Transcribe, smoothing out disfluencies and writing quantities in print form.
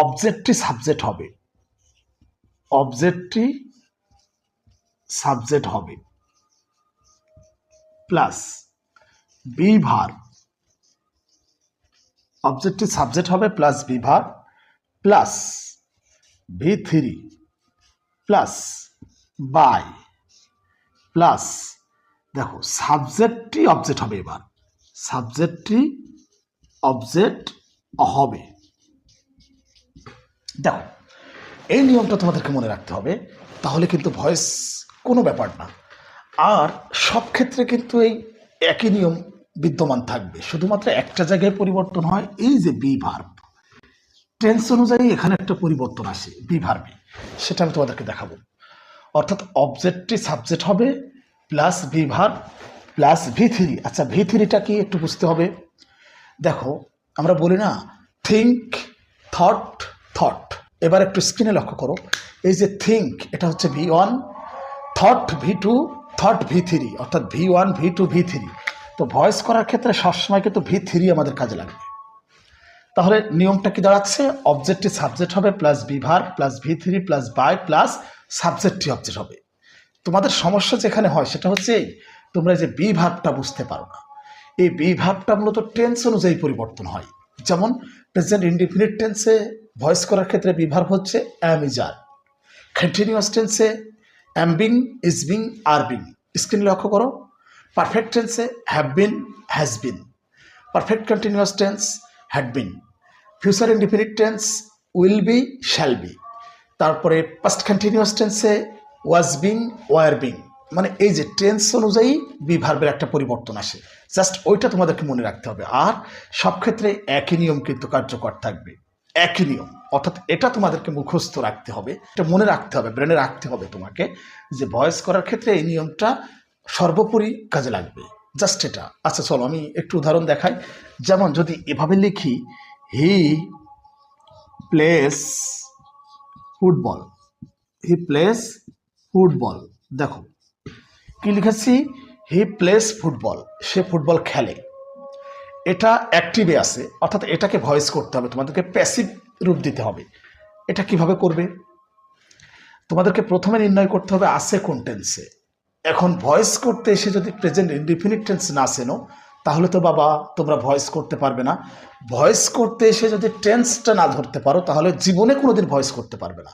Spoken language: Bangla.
অবজেক্টটি সাবজেক্ট হবে, অবজেক্টটি সাবজেক্ট হবে প্লাস বি ভার্ব, অবজেক্টটি সাবজেক্ট হবে plus be verb plus V3 plus by plus দেখো সাবজেক্টটি অবজেক্ট হবে, এবার সাবজেক্টটি অবজেক্ট হবে। দেখো এই নিয়মটা তোমাদেরকে মনে রাখতে হবে, তাহলে কিন্তু ভয়েস কোনো ব্যাপার না। আর সব ক্ষেত্রে কিন্তু এই একই নিয়ম বিদ্যমান থাকবে, শুধুমাত্র একটা জায়গায় পরিবর্তন হয়, এই যে বি ভার্ব টেন্স অনুযায়ী এখানে একটা পরিবর্তন আসে বি ভার্বে, সেটা আমি তোমাদেরকে দেখাবো। অর্থাৎ অবজেক্টটি সাবজেক্ট হবে plus be verb plus V3। আচ্ছা V3টা কি একটু বুঝতে হবে। দেখো আমরা বলি না থিঙ্ক, থট, থট। এবার একটু স্ক্রিনে লক্ষ্য করো, এই যে থিঙ্ক এটা হচ্ছে V1, thought V2, thought V3, অর্থাৎ V1 V2 V3। তো ভয়েস করার ক্ষেত্রে সবসময় কিন্তু V3 আমাদের কাজে লাগবে। তাহলে নিয়মটা কি দাঁড়াচ্ছে, অবজেক্টটি সাবজেক্ট হবে plus be verb plus V3 plus by plus সাবজেক্টটি অবজেক্ট হবে। তোমাদের সমস্যা যেখানে হয় সেটা হচ্ছে এই, তোমরা যে বি ভার্বটা বুঝতে পারো না। এই বি ভার্বটা মূলত টেন্স অনুযায়ী পরিবর্তন হয়। যেমন প্রেজেন্ট ইনডিফিনিট টেন্সে ভয়েস করার ক্ষেত্রে বি ভার্ব হচ্ছে অ্যাম, ইজ, আর। কন্টিনিউয়াস টেন্সে am being, is being, are being. স্ক্রিনে লক্ষ্য করো, পারফেক্ট টেন্সে have been, has been. Perfect continuous tense had been. Future indefinite tense will be, shall be. তারপরে পাস্ট কন্টিনিউয়াস টেন্সে ওয়াজ বিং, ওয়ার বিং। মানে এই যে টেন্স অনুযায়ী বি ভার্বের একটা পরিবর্তন আসে, জাস্ট ওইটা তোমাদেরকে মনে রাখতে হবে। আর সব ক্ষেত্রে একই নিয়ম কিন্তু কার্যকর থাকবে, একই নিয়ম। অর্থাৎ এটা তোমাদেরকে মুখস্থ রাখতে হবে, এটা মনে রাখতে হবে, ব্রেনে রাখতে হবে তোমাকে, যে ভয়েস করার ক্ষেত্রে এই নিয়মটা সর্বোপরি কাজে লাগবে, জাস্ট এটা। আচ্ছা চলো আমি একটু উদাহরণ দেখাই। যেমন যদি এভাবে লিখি, he plays football, he plays football. দেখো কি লিখেছি, he plays football, say football খেলে। এটা অ্যাক্টিভে আছে, অর্থাৎ এটাকে ভয়েস করতে হবে, তোমাদেরকে প্যাসিভ রূপ দিতে হবে। এটা কিভাবে করবে, তোমাদেরকে প্রথমে নির্ণয় করতে হবে আছে কোন টেন্সে। এখন ভয়েস করতে এসে যদি প্রেজেন্ট ইনডিফিনিট টেন্স না চেনো, তাহলে তো বাবা তোমরা ভয়েস করতে পারবে না। ভয়েস করতে এসে যদি টেন্সটা না ধরতে পারো, তাহলে জীবনে কোনোদিন ভয়েস করতে পারবে না।